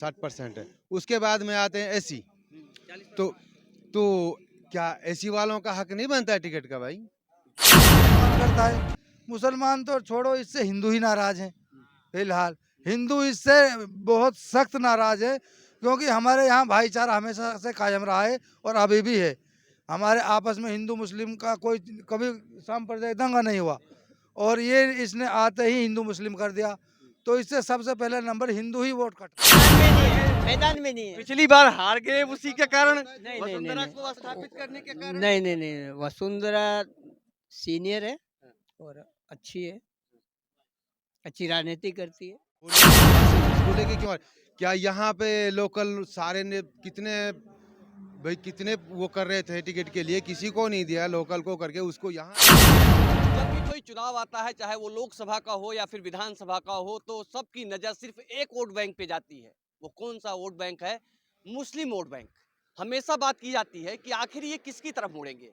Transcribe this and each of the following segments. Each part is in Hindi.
60% है। उसके बाद में आते हैं एसी। 40% तो तो क्या एसी वालों का हक नहीं बनता है टिकट का भाई? करता है। मुसलमान तो छोड़ो, इससे हिंदू ही नाराज हैं फिलहाल। हिंदू इससे बहुत सख्त नाराज है, क्योंकि हमारे यहाँ भाईचारा हमेशा से कायम रहा है और अभी भी है। हमारे आपस में हिंदू मुस्लिम का कोई कभी सांप्रदायिक दंगा नहीं हुआ, और ये इसने आते ही हिंदू मुस्लिम कर दिया। तो इससे सबसे पहले नंबर हिंदू ही वोट कट। मैदान में नहीं है। पिछली बार हार गए उसी के कारण, नहीं, वसुंधरा नहीं। को स्थापित करने के कारण। नहीं, वसुंधरा सीनियर है और अच्छी है, अच्छी राजनीति करती है। इसको लेके क्यों क्या यहाँ पे लोकल सारे ने कितने वो कर रहे थे टिकट के लिए, किसी को नहीं दिया लोकल को करके उसको यहाँ। जब भी कोई चुनाव आता है, चाहे वो लोकसभा का हो या फिर विधानसभा का हो, तो सबकी नजर सिर्फ एक वोट बैंक पे जाती है। वो कौन सा वोट बैंक है? मुस्लिम वोट बैंक। हमेशा बात की जाती है कि आखिर ये किसकी तरफ मुड़ेंगे,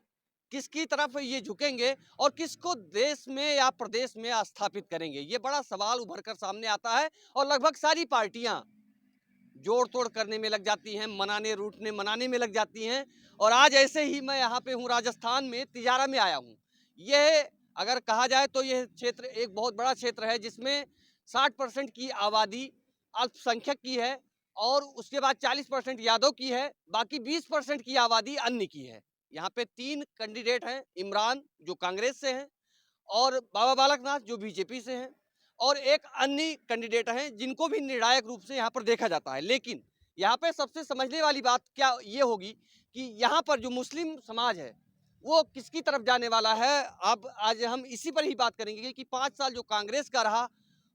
किसकी तरफ ये झुकेंगे और किसको देश में या प्रदेश में स्थापित करेंगे। ये बड़ा सवाल उभर कर सामने आता है और लगभग सारी पार्टियां जोड़ तोड़ करने में लग जाती हैं, मनाने में लग जाती हैं। और आज ऐसे ही मैं यहाँ पे हूँ, राजस्थान में तिजारा में आया हूँ। यह अगर कहा जाए तो यह क्षेत्र एक बहुत बड़ा क्षेत्र है, जिसमें 60% की आबादी अल्पसंख्यक की है और उसके बाद 40% यादव की है, बाकी 20% की आबादी अन्य की है। यहाँ पे 3 कैंडिडेट हैं, इमरान जो कांग्रेस से हैं, और बाबा बालकनाथ जो बीजेपी से हैं, और एक अन्य कैंडिडेट हैं जिनको भी निर्णायक रूप से यहाँ पर देखा जाता है। लेकिन यहाँ पे सबसे समझने वाली बात क्या ये होगी कि यहाँ पर जो मुस्लिम समाज है वो किसकी तरफ जाने वाला है। अब आज हम इसी पर ही बात करेंगे कि 5 साल जो कांग्रेस का रहा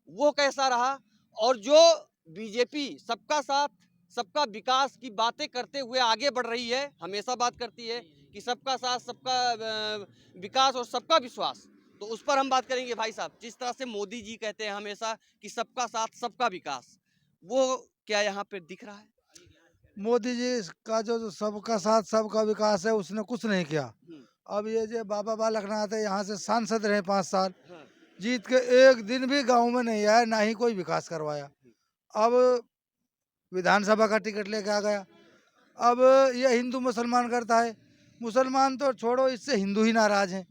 वो कैसा रहा, और जो बीजेपी सबका साथ सबका विकास की बातें करते हुए आगे बढ़ रही है, हमेशा बात करती है कि सबका साथ सबका विकास और सबका विश्वास। तो उस पर हम बात करेंगे। भाई साहब, जिस तरह से मोदी जी कहते हैं हमेशा कि सबका साथ सबका विकास, वो क्या यहाँ पे दिख रहा है? मोदी जी का जो सबका साथ सबका विकास है, उसने कुछ नहीं किया। अब ये जो बाबा बालकनाथ है, यहाँ से सांसद रहे 5 साल, जीत के एक दिन भी गांव में नहीं आया, ना ही कोई विकास करवाया। अब विधानसभा का टिकट लेके आ गया। अब ये हिंदू मुसलमान करता है। मुसलमान तो छोड़ो, इससे हिंदू ही नाराज हैं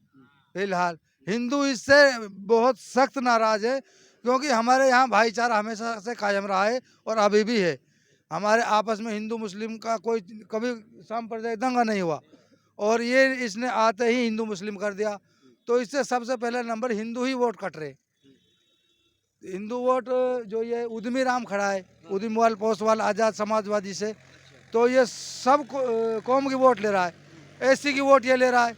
फिलहाल। हिंदू इससे बहुत सख्त नाराज है, क्योंकि हमारे यहाँ भाईचारा हमेशा से कायम रहा है और अभी भी है। हमारे आपस में हिंदू मुस्लिम का कोई कभी सांप्रदायिक दंगा नहीं हुआ, और ये इसने आते ही हिंदू मुस्लिम कर दिया। तो इससे सबसे पहले नंबर हिंदू ही वोट कट रहे। हिंदू वोट जो ये उद्यमी राम खड़ा है, उद्यमवाल पोसवाल आज़ाद समाजवादी से, तो ये सब कौम की वोट ले रहा है। एससी की वोट ये ले रहा है,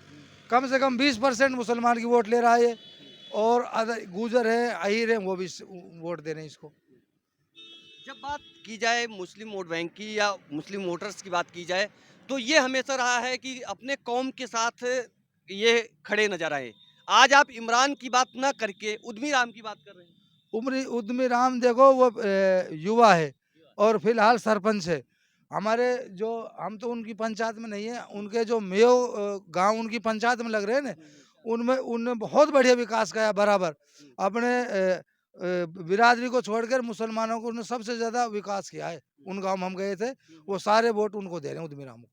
कम से कम 20% मुसलमान की वोट ले रहा है ये, और गुजर है, अहीर है, वो भी वोट दे रहे हैं इसको। जब बात की जाए मुस्लिम वोट बैंक की या मुस्लिम वोटर्स की बात की जाए, तो ये हमेशा रहा है कि अपने कौम के साथ ये खड़े नजर आए। आज आप इमरान की बात ना करके उद्यमी राम की बात कर रहे हैं। उद्यमी राम देखो, वो युवा है और फिलहाल सरपंच है हमारे। जो हम तो उनकी पंचायत में नहीं है, उनके जो मेयो गांव उनकी पंचायत में लग रहे हैं ना, उनमें उनने बहुत बढ़िया विकास किया बराबर। अपने बिरादरी को छोड़कर मुसलमानों को उन्होंने सबसे ज्यादा विकास किया है। उन गांव में हम गए थे, वो सारे वोट उनको दे रहे हैं, उद्यमी राम को।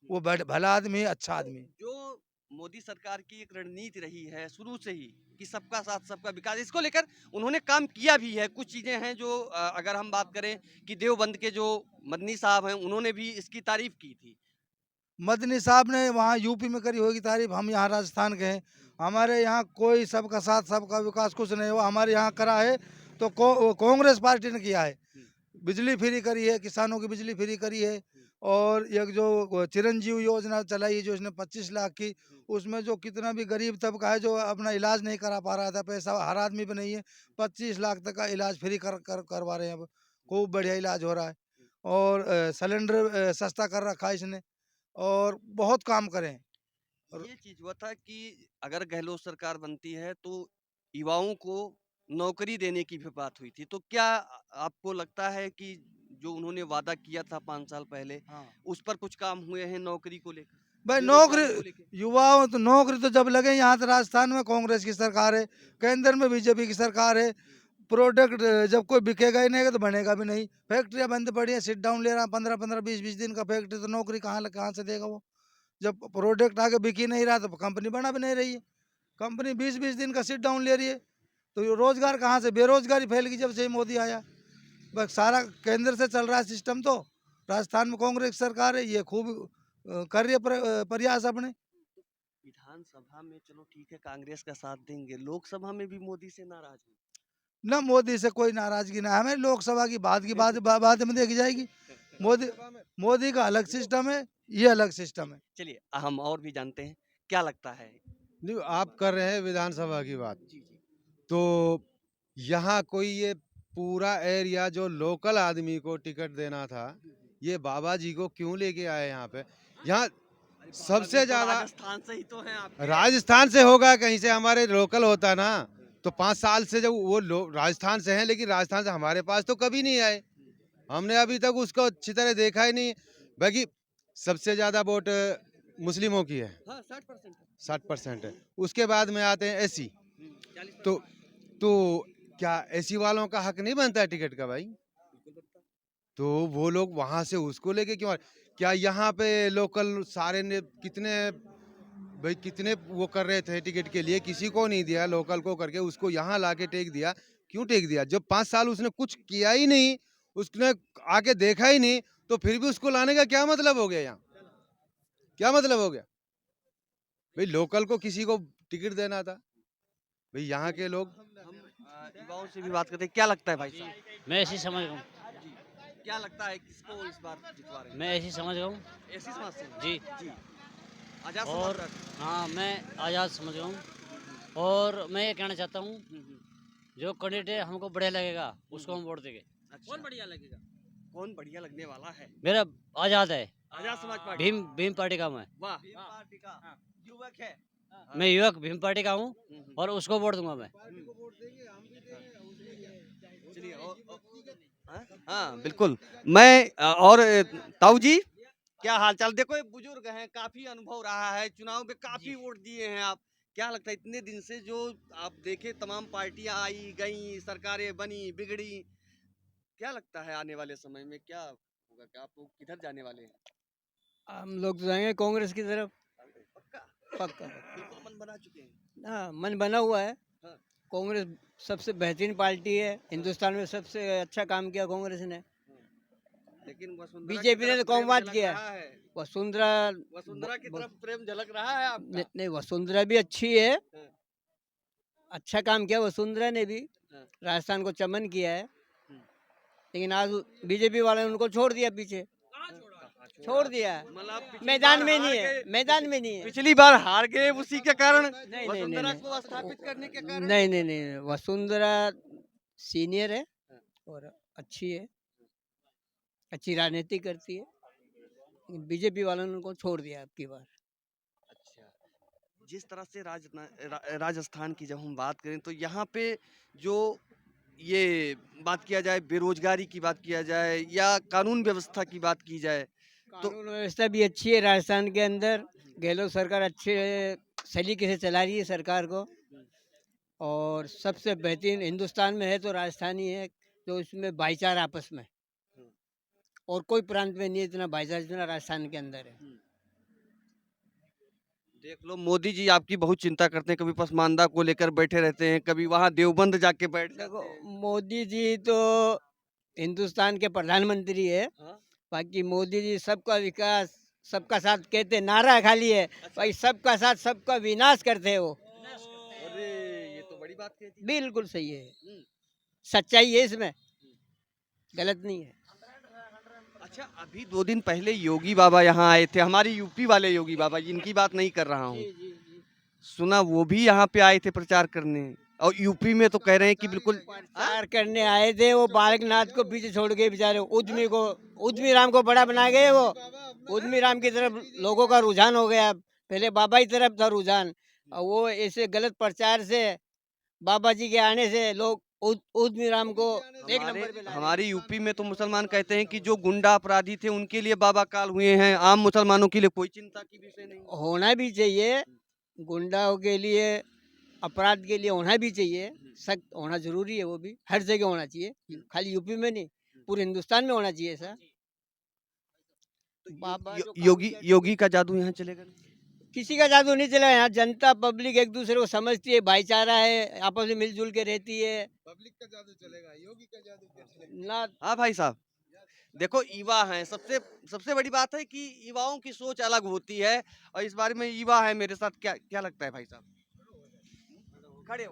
वो भला आदमी है, अच्छा आदमी है। जो मोदी सरकार की एक रणनीति रही है शुरू से ही कि सबका साथ सबका विकास, इसको लेकर उन्होंने काम किया भी है। कुछ चीजें हैं जो अगर हम बात करें कि देवबंद के जो मदनी साहब हैं, उन्होंने भी इसकी तारीफ की थी। मदनी साहब ने वहाँ यूपी में करी होगी तारीफ, हम यहाँ राजस्थान के हैं। हमारे यहाँ कोई सबका साथ सबका विकास कुछ नहीं हुआ। हमारे यहाँ करा है तो कांग्रेस पार्टी ने किया है। बिजली फ्री करी है, किसानों की बिजली फ्री करी है, और एक जो चिरंजीव योजना चलाई है जो इसने 25 लाख की, उसमें जो कितना भी गरीब तबका है जो अपना इलाज नहीं करा पा रहा था, पैसा हर आदमी पे नहीं है, 25 लाख तक का इलाज फ्री करवा रहे हैं। अब खूब बढ़िया इलाज हो रहा है, और सिलेंडर सस्ता कर रखा है इसने, और बहुत काम करें। और ये चीज हुआ था कि अगर गहलोत सरकार बनती है तो युवाओं को नौकरी देने की भी बात हुई थी। तो क्या आपको लगता है कि जो उन्होंने वादा किया था 5 साल पहले, हाँ उस पर कुछ काम हुए हैं नौकरी को लेकर, भाई, बेरोजगारी को नौकरी लेकर? युवाओं तो नौकरी तो जब लगे। यहाँ तो राजस्थान में कांग्रेस की सरकार है, केंद्र में बीजेपी की सरकार है, प्रोडक्ट जब कोई बिकेगा ही नहीं तो बनेगा भी नहीं। फैक्ट्रियाँ बंद पड़ी हैं, सिट डाउन ले रहा 15-15 20-20 दिन का फैक्ट्री, तो नौकरी कहाँ से देगा वो। जब प्रोडक्ट आगे बिक ही नहीं रहा तो कंपनी बना भी नहीं रही है। कंपनी 20-20 दिन का सिट डाउन ले रही है, तो ये रोजगार कहाँ से, बेरोजगारी फैल गई जब से मोदी आया। बस सारा केंद्र से चल रहा है सिस्टम। तो राजस्थान में कांग्रेस सरकार है, ये खूब कर रही है प्रयास अपने। विधानसभा में चलो ठीक है कांग्रेस का साथ देंगे, लोकसभा में भी मोदी से नाराज हैं। ना मोदी से कोई नाराजगी ना है हमें, लोकसभा की बात में देखी जाएगी। मोदी का अलग सिस्टम है, ये अलग सिस्टम है। चलिए हम और भी जानते हैं, क्या लगता है? नहीं, आप कर रहे हैं विधानसभा की बात, तो यहाँ कोई ये पूरा एरिया जो लोकल आदमी को टिकट देना था, ये बाबा जी को क्यों लेके आए यहाँ पे? यहाँ सबसे ज्यादा राजस्थान से ही तो हैं आप। राजस्थान से होगा, कहीं से हमारे लोकल होता ना, तो 5 साल से जब वो राजस्थान से हैं, लेकिन राजस्थान से हमारे पास तो कभी नहीं आए, हमने अभी तक उसको अच्छी तरह देखा ही नहीं। बाकी सबसे ज्यादा वोट मुस्लिमों की है, हाँ, 60% 60% है। उसके बाद में आते हैं एसी, तो क्या एसी वालों का हक नहीं बनता है टिकट का भाई? तो वो लोग वहां से उसको लेके क्यों क्या यहाँ पे लोकल सारे ने कितने वो कर रहे थे टिकट के लिए, किसी को नहीं दिया, लोकल को करके उसको यहाँ लाके टेक दिया। क्यों टेक दिया? जब 5 साल उसने कुछ किया ही नहीं, उसने आके देखा ही नहीं, तो फिर भी उसको लाने का क्या मतलब हो गया? यहाँ क्या मतलब हो गया भाई? लोकल को किसी को टिकट देना था भाई। यहाँ के लोग, युवाओं से भी बात करते हैं, क्या लगता है भाई साहब? मैं ऐसी समझ रहा हूँ, क्या लगता है किसको इस बार जितवा रहे हैं? मैं ऐसी समझ रहा हूँ ऐसी समझते हैं? जी। जी, आजाद और समाज का। हाँ, मैं आज़ाद समझ रहा हूँ, और मैं ये कहना चाहता हूँ जो कैंडिडेट हमको बढ़िया लगेगा उसको हम वोट देंगे। कौन बढ़िया लगेगा? कौन बढ़िया लगने वाला है? मेरा आज़ाद है, आजाद समाज पार्टी। भीम पार्टी का मैं वाह, पार्टी का युवक है। मैं युवक भीम पार्टी का हूँ और उसको वोट दूंगा मैं। चलिए हाँ बिल्कुल। मैं और ताऊ जी क्या हाल चाल? देखो ये बुजुर्ग हैं, काफी अनुभव रहा है, चुनाव में काफी वोट दिए हैं आप। क्या लगता है इतने दिन से जो आप देखे तमाम पार्टियां आई गई, सरकारें बनी बिगड़ी, क्या लगता है आने वाले समय में क्या होगा? क्या आप लोग किधर जाने वाले हैं? हम लोग तो जाएंगे कांग्रेस की तरफ, पक्का पक्का। बिल्कुल मन बना चुके हैं। हाँ, मन बना हुआ है। हाँ। कांग्रेस सबसे बेहतरीन पार्टी है, हिंदुस्तान में सबसे अच्छा काम किया कांग्रेस ने। लेकिन वसुंधरा बीजेपी की ने तरफ तो कम प्रेम बात झलक किया रहा है। वसुंधरा वसुंधरा की तरफ प्रेम झलक रहा है आपका? नहीं, वसुंधरा भी अच्छी है, हाँ। अच्छा काम किया वसुंधरा ने भी, हाँ। राजस्थान को चमन किया है। लेकिन आज बीजेपी वाले ने उनको छोड़ दिया पीछे, छोड़ दिया। मतलब पिछली मैदान बार में हार नहीं है, गए- मैदान में नहीं है। पिछली बार हार गए उसी के कारण, नहीं, वसुंधरा नहीं। को स्थापित करने के कारण। नहीं, वसुंधरा सीनियर है हाँ। और अच्छी है, अच्छी राजनीति करती है। बीजेपी वालों ने उनको छोड़ दिया अब की बार। अच्छा, जिस तरह से राजस्थान की जब हम बात करें तो यहाँ पे जो ये बात किया जाए, बेरोजगारी की बात किया जाए या कानून व्यवस्था की बात की जाए, तो कानून व्यवस्था भी अच्छी है राजस्थान के अंदर। गहलोत सरकार अच्छे सलीके से चला रही है सरकार को, और सबसे बेहतरीन हिंदुस्तान में है तो राजस्थान ही है, जो इसमें भाईचारा आपस में, और कोई प्रांत में नहीं है इतना भाईचारा जितना राजस्थान के अंदर है। देख लो मोदी जी आपकी बहुत चिंता करते हैं, कभी पसमानदा को लेकर बैठे रहते हैं, कभी वहाँ देवबंद जाके बैठ जाते देखो, हैं। मोदी जी तो हिंदुस्तान के प्रधानमंत्री है, हाँ? बाकी मोदी जी सबका विकास सबका साथ कहते, नारा खाली है भाई, सबका साथ सबका विनाश करते हैं वो। अरे ये तो बड़ी बात कह दी। बिल्कुल सही है, हम्म। सच्चाई है इसमें, गलत नहीं है। अच्छा, अभी 2 दिन पहले योगी बाबा यहाँ आए थे, हमारे यूपी वाले योगी बाबा, जिनकी बात नहीं कर रहा हूँ, सुना वो भी यहाँ पे आए थे प्रचार करने, और यूपी में तो कह रहे हैं कि बिल्कुल प्रचार करने आए थे, वो बालकनाथ को पीछे छोड़ के बेचारे उद्यमी राम को बड़ा बना गए। वो उद्यमी राम की तरफ लोगों का रुझान हो गया, पहले बाबा की तरफ था रुझान, और वो ऐसे गलत प्रचार से, बाबा जी के आने से लोग उद्यमी राम को एक नंबर पे ला रहे हैं। हमारे यूपी में तो मुसलमान कहते हैं कि जो गुंडा अपराधी थे उनके लिए बाबा काल हुए हैं, आम मुसलमानों के लिए कोई चिंता की विषय नहीं। होना भी चाहिए, गुंडाओं के लिए अपराध के लिए होना भी चाहिए, सख्त होना जरूरी है, वो भी हर जगह होना चाहिए, खाली यूपी में नहीं, पूरे हिंदुस्तान में होना चाहिए सर। बाबा जो काम योगी किया- योगी का जादू यहाँ चलेगा नहीं? किसी का जादू नहीं चला यहाँ, जनता पब्लिक एक दूसरे को समझती है, भाईचारा है, आपस में मिलजुल के रहती है पब्लिक का जादू चलेगा, योगी का जादू क्या चलेगा? ना। हाँ भाई साहब, देखो युवा हैं, सबसे सबसे बड़ी बात है कि युवाओं की सोच अलग होती है और इस बारे में युवा है मेरे साथ, क्या क्या लगता है भाई साहब? खड़े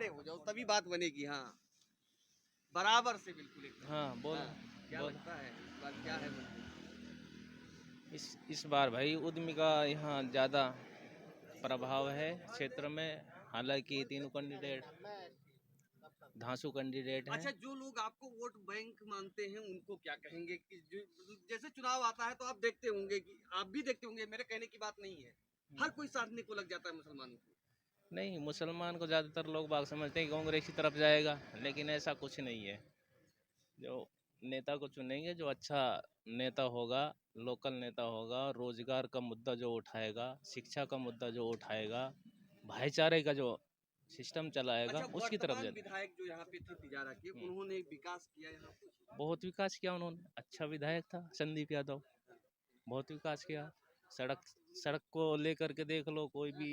हो जाओ तभी बात बनेगी। हाँ, बराबर से बिल्कुल एकदम। हाँ बोल हाँ, क्या बोल। लगता है इस बार क्या है? इस बार भाई उद्यमी का यहाँ ज़्यादा प्रभाव है क्षेत्र में। हालांकि तीनों कैंडिडेट धांसू कैंडिडेट अच्छा, हैं। जो लोग आपको वोट बैंक मानते हैं उनको क्या कहेंगे कि जैसे चुनाव आता है तो आप देखते होंगे, कि आप भी देखते होंगे, मेरे कहने की बात नहीं है, हर कोई साधने को लग जाता है मुसलमानों को। नहीं, मुसलमान को ज़्यादातर लोग बाग समझते हैं कि कांग्रेस की तरफ जाएगा, लेकिन ऐसा कुछ नहीं है। जो नेता को चुनेंगे, जो अच्छा नेता होगा, लोकल नेता होगा, रोजगार का मुद्दा जो उठाएगा, शिक्षा का मुद्दा जो उठाएगा, भाईचारे का जो सिस्टम चलाएगा, अच्छा, उसकी तरफ वर्तमान जाए। विधायक जो यहाँ पे थे तिजारा के, उन्होंने विकास किया यहाँ पे? बहुत विकास किया उन्होंने, अच्छा विधायक था संदीप यादव, बहुत विकास किया। सड़क सड़क को लेकर के देख लो, कोई भी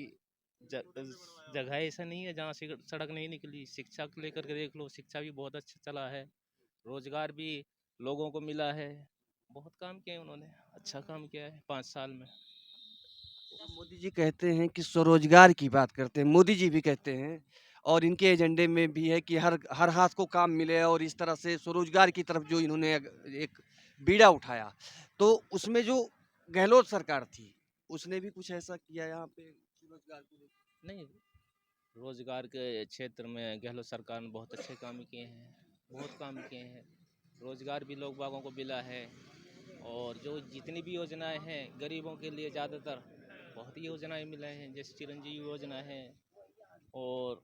जगह ऐसा नहीं है जहाँ से सड़क नहीं निकली। शिक्षा को लेकर के देख लो, शिक्षा भी बहुत अच्छा चला है, रोजगार भी लोगों को मिला है। बहुत काम किया उन्होंने, अच्छा काम किया है 5 साल में। मोदी जी कहते हैं कि स्वरोजगार की बात करते हैं, मोदी जी भी कहते हैं, और इनके एजेंडे में भी है कि हर हर हाथ को काम मिले, और इस तरह से स्वरोजगार की तरफ जो इन्होंने एक बीड़ा उठाया, तो उसमें जो गहलोत सरकार थी उसने भी कुछ ऐसा किया यहाँ पे स्वरोजगार को लेकर? नहीं, रोजगार के क्षेत्र में गहलोत सरकार ने बहुत अच्छे काम किए हैं, बहुत काम किए हैं। रोजगार भी लोग बागों को मिला है, और जो जितनी भी योजनाएं हैं गरीबों के लिए, ज़्यादातर बहुत ही योजनाएं मिले हैं, जैसे चिरंजीवी योजना है, और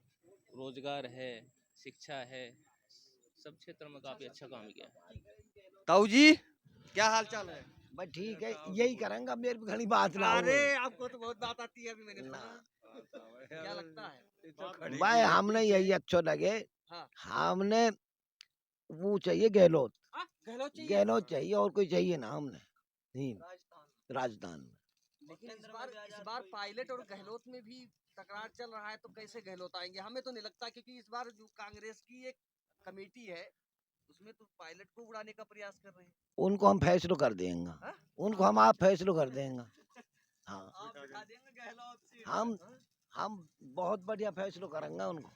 रोजगार है, शिक्षा है, सब क्षेत्र में काफ़ी अच्छा काम किया है। ताऊ जी, क्या हाल चाल है? भाई ठीक है, यही करेंगे, मेरे भी घनी बात ना अरे हो। आपको तो बहुत बात आती है, अभी मैंने सुना। क्या लगता है? भाई हमने यही अच्छो लगे, हाँ। हमने वो चाहिए गहलोत, हाँ, गहलोत चाहिए। गहलोत चाहिए, और कोई चाहिए ना हमने नहीं, राजस्थान में। लेकिन इस बार पायलट और गहलोत में भी तकरार चल रहा है, तो कैसे गहलोत आएंगे? हमें तो नहीं लगता, क्योंकि इस बार जो कांग्रेस की एक कमेटी है उसमें तो पायलट को उड़ाने का प्रयास कर रहे हैं। उनको हम फैसलो कर देंगे, हाँ? उनको हम आप फैसलो कर देंगे। हाँ, आप दिखा देंगे गहलोत से। हम बहुत बढ़िया फैसलो करेंगे उनको।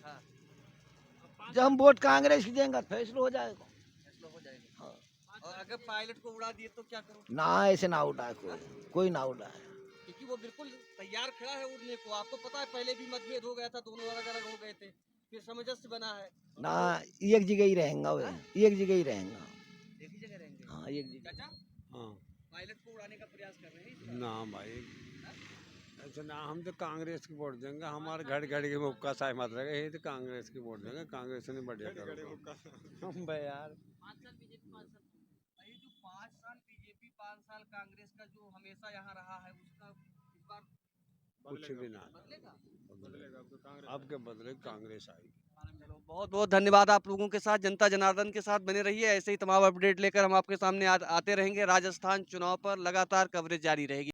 हाँ। जब हम वोट कांग्रेस की देंगे तो फैसलो हो जाएगा। फैसला हो जाएगा। हाँ। और अगर पायलट को उड़ा दिए तो क्या करोगे? ना ऐसे ना उठाए, कोई ना उठाए। क्योंकि वो बिल्कुल तैयार खड़ा है उड़ने को। आपको पता है पहले भी मतभेद हो गया था, दोनों अलग अलग हो गए थे, फिर सामंजस्य बना है। ना एक जगह ही रहेंगे, वे एक जगह ही रहेंगे। एक ही जगह रहेंगे। हाँ, एक जगह। चाचा, हाँ पायलट को उड़ाने का प्रयास कर रहे हैं इस बार? ना भाई, ऐसा ना, हम तो कांग्रेस की वोट देंगे। हमारे घर घर के मुक्का साय मत रहेगा, यही तो कांग्रेस की वोट देंगे। कांग्रेस ने बढ़िया करो हम भाई यार। 5 साल बीजेपी, 5 साल, ये जो 5 साल बीजेपी 5 साल कांग्रेस का जो हमेशा यहाँ रहा है, उसका इस बार कुछ भी ना बदलेगा? अब के बदले कांग्रेस आएगी। चलो, बहुत बहुत धन्यवाद आप लोगों के साथ। जनता जनार्दन के साथ बने रहिए, ऐसे ही तमाम अपडेट लेकर हम आपके सामने आते रहेंगे। राजस्थान चुनाव पर लगातार कवरेज जारी रहेगी।